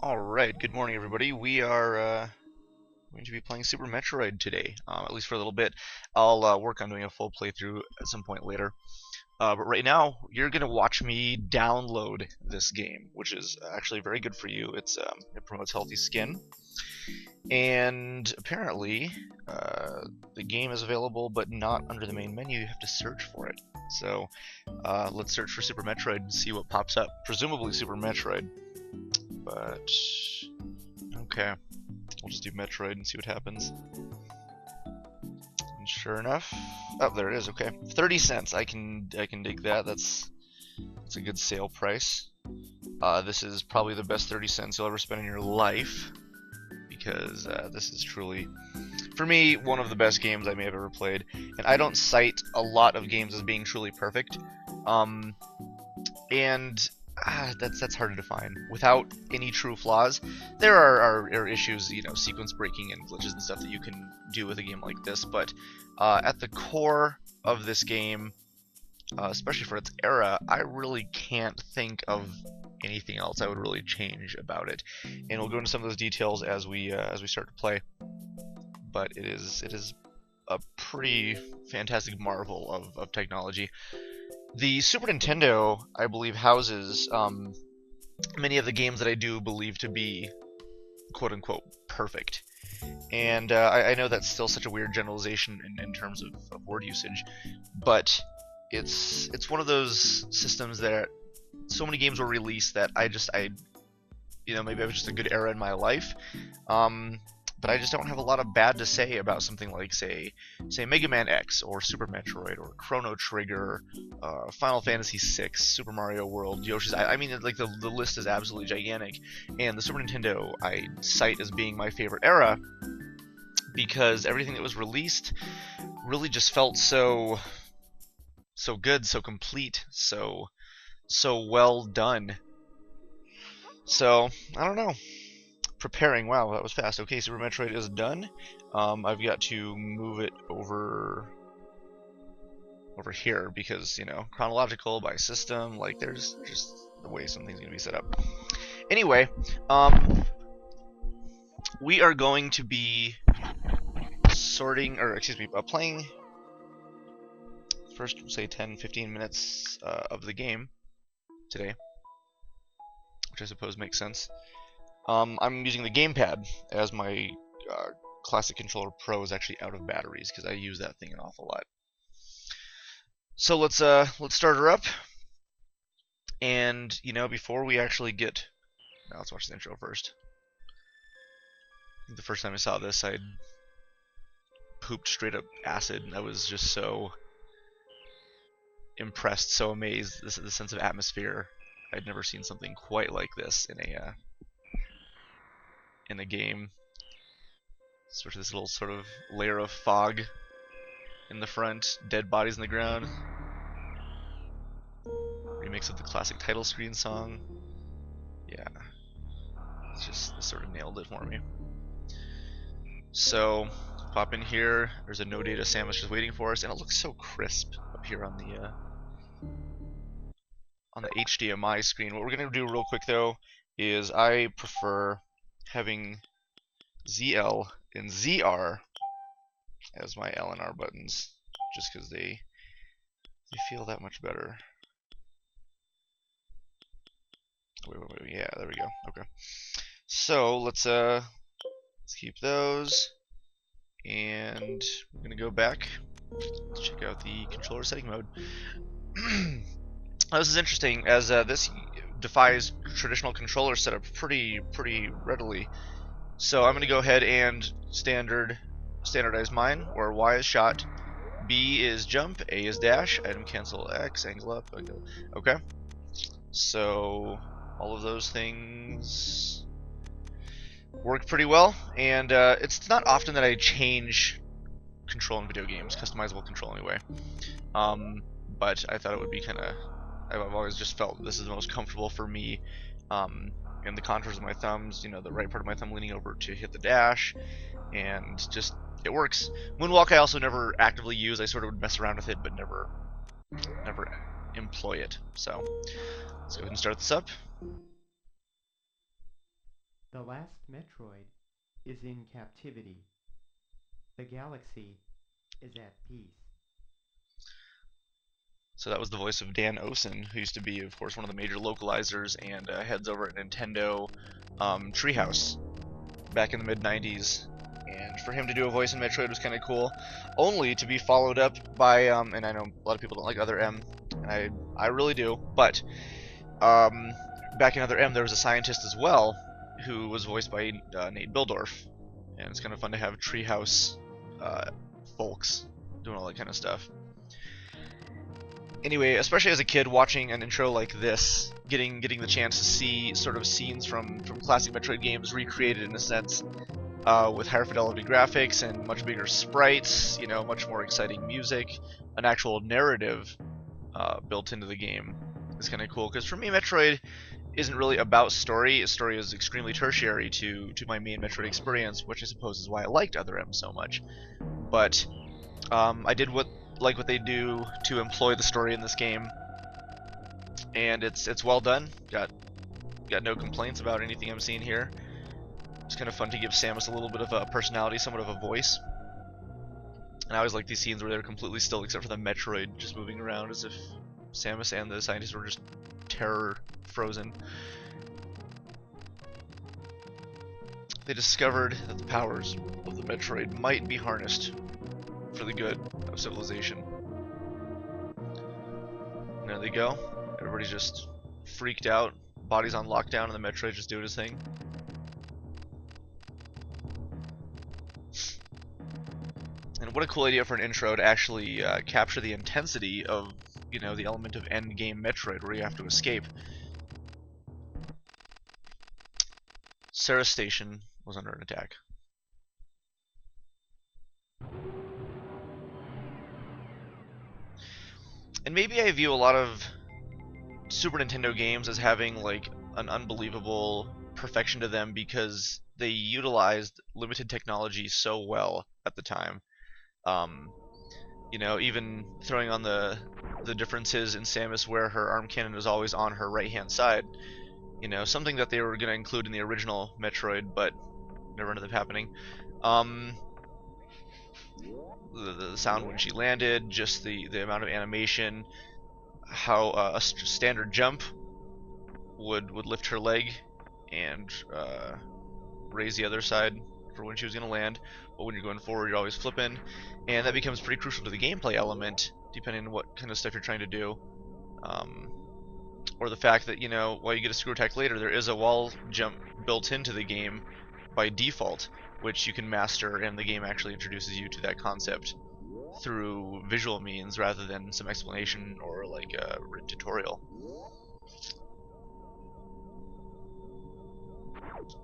Alright, good morning everybody. We are going to be playing Super Metroid today, at least for a little bit. I'll work on doing a full playthrough at some point later. But right now, you're going to watch me download this game, which is actually very good for you. It promotes healthy skin. And apparently, the game is available, but not under the main menu. You have to search for it. So let's search for Super Metroid and see what pops up. Presumably Super Metroid. But okay, we'll just do Metroid and see what happens. And sure enough, oh, there it is. Okay, 30 cents. I can dig that. That's a good sale price. This is probably the best 30 cents you'll ever spend in your life, because this is truly, for me, one of the best games I may have ever played. And I don't cite a lot of games as being truly perfect. That's hard to define. Without any true flaws, there are issues, sequence breaking and glitches and stuff that you can do with a game like this. But at the core of this game, especially for its era, I really can't think of anything else I would really change about it. And we'll go into some of those details as we start to play. But it is a pretty fantastic marvel of technology. The Super Nintendo, I believe, houses many of the games that I do believe to be quote-unquote perfect. And I know that's still such a weird generalization in terms of word usage, but it's one of those systems that so many games were released that maybe it was just a good era in my life. But I just don't have a lot of bad to say about something like, say Mega Man X, or Super Metroid, or Chrono Trigger, Final Fantasy VI, Super Mario World, Yoshi's. I mean, like the list is absolutely gigantic, and the Super Nintendo I cite as being my favorite era because everything that was released really just felt so good, so complete, so well done. So I don't know. Preparing. Wow, that was fast. Okay, Super Metroid is done. I've got to move it over here because, chronological by system, like there's just the way something's gonna be set up. Anyway, we are going to be playing first, say 10-15 minutes of the game today, which I suppose makes sense. I'm using the gamepad as my Classic Controller Pro is actually out of batteries because I use that thing an awful lot. So let's start her up, and before we actually get, now let's watch the intro first. I think the first time I saw this, I pooped straight up acid. I was just so impressed, so amazed. The sense of atmosphere. I'd never seen something quite like this in a game. Especially this little sort of layer of fog in the front, dead bodies in the ground. Remix of the classic title screen song. Yeah, it sort of nailed it for me. So pop in here. There's a no data sandwich just waiting for us, and it looks so crisp up here on the HDMI screen. What we're gonna do real quick though is I prefer having ZL and ZR as my L and R buttons, just because they feel that much better. Wait, yeah, there we go. Okay, so let's keep those, and we're gonna go back. Let's check out the controller setting mode. This is interesting, as this defies traditional controller setup pretty readily. So I'm going to go ahead and standardize mine, where Y is shot, B is jump, A is dash, item cancel X, angle up, okay. So all of those things work pretty well, and it's not often that I change control in video games, customizable control anyway. But I thought it would be I've always just felt this is the most comfortable for me. And the contours of my thumbs, the right part of my thumb leaning over to hit the dash, and just, it works. Moonwalk I also never actively use. I sort of would mess around with it, but never employ it. So let's go ahead and start this up. The last Metroid is in captivity. The galaxy is at peace. So that was the voice of Dan Osen, who used to be, of course, one of the major localizers and heads over at Nintendo Treehouse back in the mid-90s. And for him to do a voice in Metroid was kind of cool, only to be followed up by, and I know a lot of people don't like Other M, and I really do, but back in Other M there was a scientist as well, who was voiced by Nate Bildorf, and it's kind of fun to have Treehouse folks doing all that kind of stuff. Anyway, especially as a kid watching an intro like this, getting the chance to see sort of scenes from classic Metroid games recreated in a sense, with higher fidelity graphics and much bigger sprites, you know, much more exciting music, an actual narrative built into the game is kind of cool. Because for me, Metroid isn't really about story. Story is extremely tertiary to my main Metroid experience, which I suppose is why I liked Other M so much. But I did like what they do to employ the story in this game, and it's well done. Got no complaints about anything I'm seeing here. It's kind of fun to give Samus a little bit of a personality, somewhat of a voice. And I always like these scenes where they're completely still, except for the Metroid just moving around as if Samus and the scientists were just terror frozen. They discovered that the powers of the Metroid might be harnessed for the good of civilization. And there they go. Everybody's just freaked out. Body's on lockdown, and the Metroid just doing his thing. And what a cool idea for an intro to actually capture the intensity of, you know, the element of end game Metroid, where you have to escape. Sarah's station was under an attack. And maybe I view a lot of Super Nintendo games as having like an unbelievable perfection to them because they utilized limited technology so well at the time. You know, even throwing on the differences in Samus where her arm cannon is always on her right hand side. You know, something that they were going to include in the original Metroid, but never ended up happening. The sound when she landed, just the amount of animation, how a standard jump would lift her leg and raise the other side for when she was going to land, but when you're going forward you're always flipping, and that becomes pretty crucial to the gameplay element depending on what kind of stuff you're trying to do. Or the fact that, you know, while you get a screw attack later, there is a wall jump built into the game by default, which you can master, and the game actually introduces you to that concept through visual means rather than some explanation or like a written tutorial.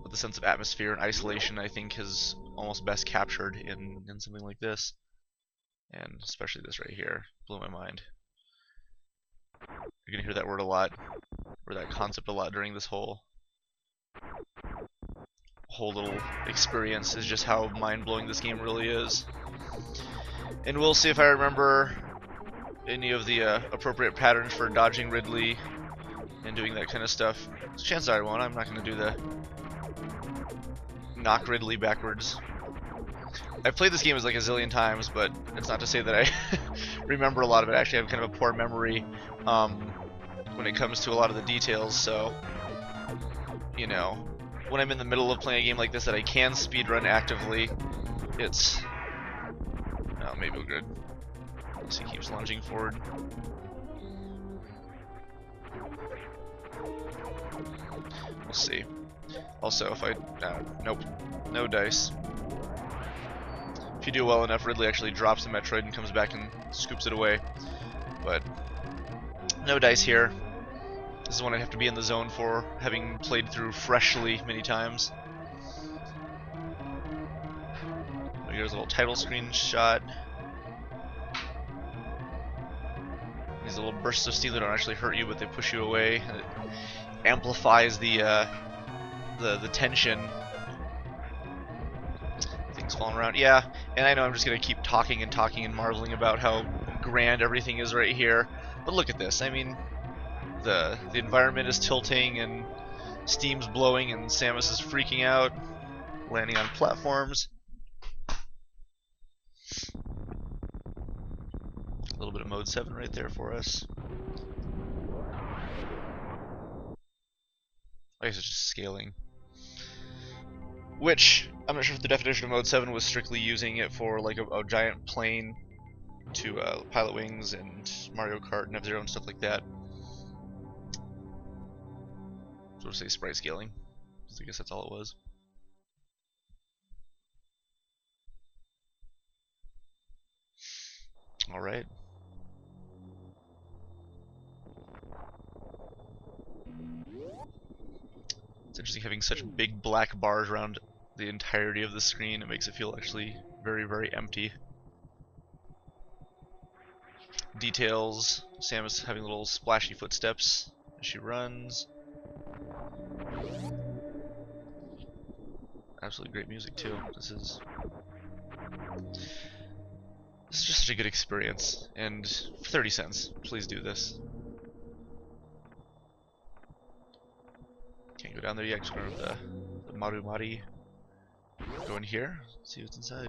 But the sense of atmosphere and isolation, I think, is almost best captured in something like this, and especially this right here blew my mind. You're gonna hear that word a lot, or that concept a lot during this whole little experience, is just how mind-blowing this game really is. And we'll see if I remember any of the appropriate patterns for dodging Ridley and doing that kind of stuff. So chances are I won't. I'm not going to do the knock Ridley backwards. I've played this game like a zillion times, but it's not to say that I remember a lot of it. Actually, I have kind of a poor memory when it comes to a lot of the details, so, you know, when I'm in the middle of playing a game like this that I can speedrun actively, it's... Oh, maybe we're good. As he keeps lunging forward. We'll see. Also, if I... nope. No dice. If you do well enough, Ridley actually drops the Metroid and comes back and scoops it away. But no dice here. This is one I'd have to be in the zone for, having played through freshly many times. Here's a little title screen shot. These little bursts of steel that don't actually hurt you, but they push you away. And it amplifies the tension. Things falling around. Yeah, and I know I'm just gonna keep talking and marveling about how grand everything is right here. But look at this. I mean, the environment is tilting, and Steam's blowing and Samus is freaking out, landing on platforms. A little bit of mode 7 right there for us. I guess it's just scaling. Which, I'm not sure if the definition of mode 7 was strictly using it for like a giant plane to Pilot Wings and Mario Kart and F-Zero and stuff like that. So we'll say sprite scaling. So I guess that's all it was. Alright. It's interesting having such big black bars around the entirety of the screen. It makes it feel actually very, very empty. Details. Samus having little splashy footsteps as she runs. Absolutely great music too. This is just such a good experience, and for 30 cents, please do this. Can't go down there yet, just going to the Marumari. Go in here, see what's inside.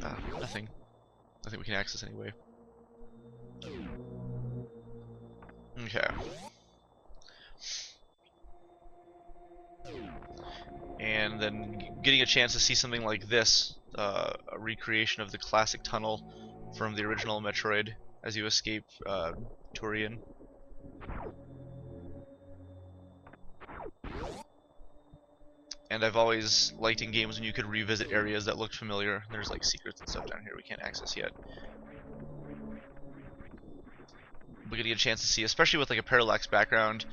Ah, nothing. Nothing we can access anyway. Okay. And then getting a chance to see something like this, a recreation of the classic tunnel from the original Metroid as you escape Turian. And I've always liked in games when you could revisit areas that looked familiar. There's like secrets and stuff down here we can't access yet. But getting a chance to see, especially with like a parallax background,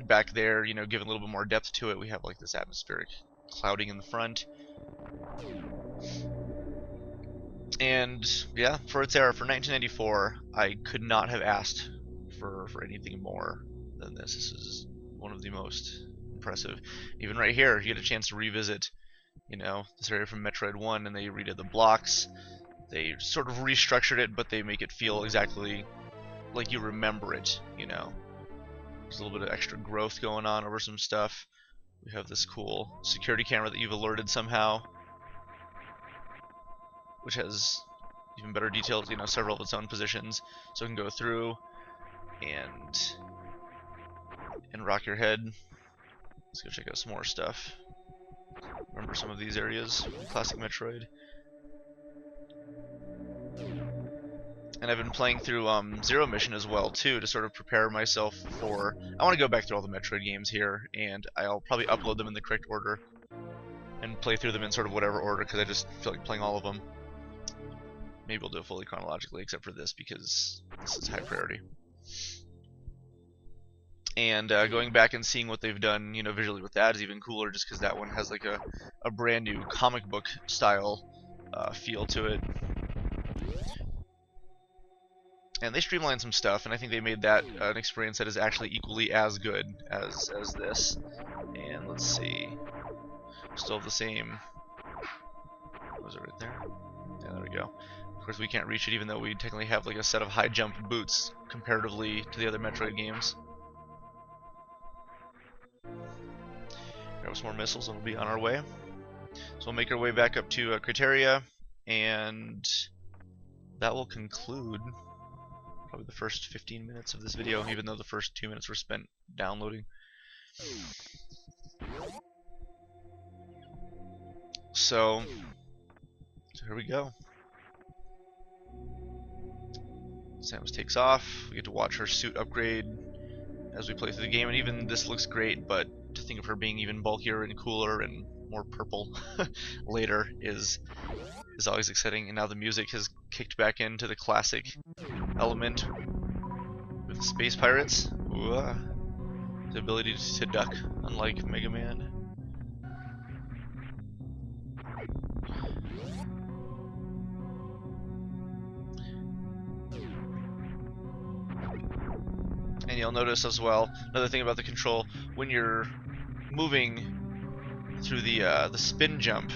back there, you know, giving a little bit more depth to it. We have like this atmospheric clouding in the front. And yeah, for its era, for 1994, I could not have asked for anything more than this. This is one of the most impressive. Even right here, you get a chance to revisit, you know, this area from Metroid 1, and they redid the blocks. They sort of restructured it, but they make it feel exactly like you remember it, you know. There's a little bit of extra growth going on over some stuff. We have this cool security camera that you've alerted somehow, which has even better details, you know, several of its own positions, so it can go through and rock your head. Let's go check out some more stuff. Remember some of these areas from classic Metroid. And I've been playing through Zero Mission as well too, to sort of prepare myself for. I want to go back through all the Metroid games here, and I'll probably upload them in the correct order and play through them in sort of whatever order, because I just feel like playing all of them. Maybe we'll do it fully chronologically, except for this, because this is high priority. And going back and seeing what they've done, you know, visually with that is even cooler, just because that one has like a brand new comic book style feel to it. And they streamlined some stuff, and I think they made that an experience that is actually equally as good as this. And let's see, still the same. Was it right there? Yeah, there we go. Of course, we can't reach it, even though we technically have like a set of high jump boots comparatively to the other Metroid games. Grab some more missiles, and we'll be on our way. So we'll make our way back up to Criteria, and that will conclude probably the first 15 minutes of this video, even though the first 2 minutes were spent downloading. So here we go. Samus takes off. We get to watch her suit upgrade as we play through the game, and even this looks great, but to think of her being even bulkier and cooler and more purple later is always exciting. And now the music has kicked back into the classic element with the space pirates. Ooh, the ability to duck, unlike Mega Man. And you'll notice as well, another thing about the control, when you're moving through the spin jump,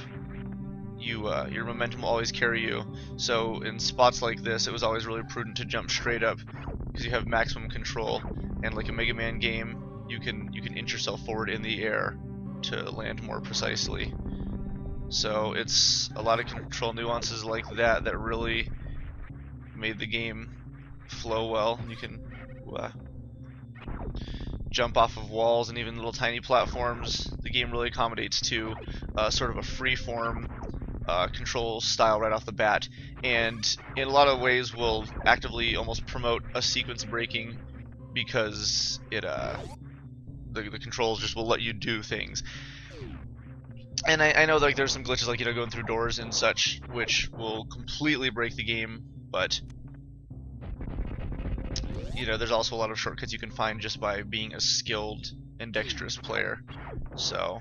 your momentum will always carry you. So in spots like this, it was always really prudent to jump straight up, because you have maximum control. and like a Mega Man game, you can inch yourself forward in the air to land more precisely. So it's a lot of control nuances like that that really made the game flow well. You can jump off of walls and even little tiny platforms. The game really accommodates to sort of a free-form control style right off the bat, and in a lot of ways will actively almost promote a sequence breaking because it the controls just will let you do things. And I know like there's some glitches like going through doors and such which will completely break the game, but there's also a lot of shortcuts you can find just by being a skilled and dexterous player. So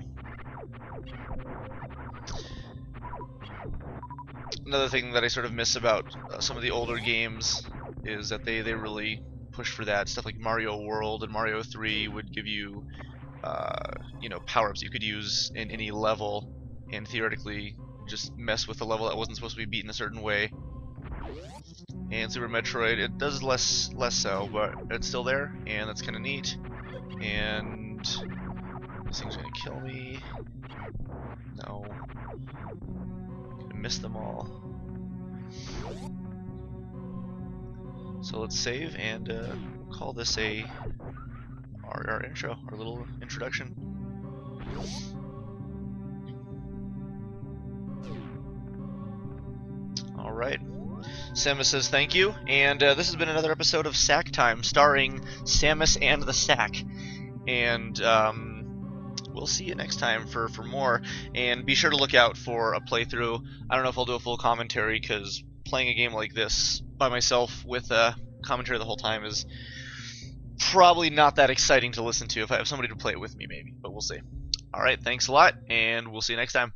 another thing that I sort of miss about some of the older games is that they really push for that. Stuff like Mario World and Mario 3 would give you power-ups you could use in any level and theoretically just mess with the level that wasn't supposed to be beaten a certain way. And Super Metroid, it does less so, but it's still there, and that's kind of neat. And this thing's gonna kill me. No. Gonna miss them all. So let's save and we'll call this our intro, our little introduction. All right. Samus says thank you, and this has been another episode of Sack Time, starring Samus and the Sack. And we'll see you next time for more. And be sure to look out for a playthrough. I don't know if I'll do a full commentary, because playing a game like this by myself with commentary the whole time is probably not that exciting to listen to. If I have somebody to play it with me, maybe, but we'll see. Alright, thanks a lot, and we'll see you next time.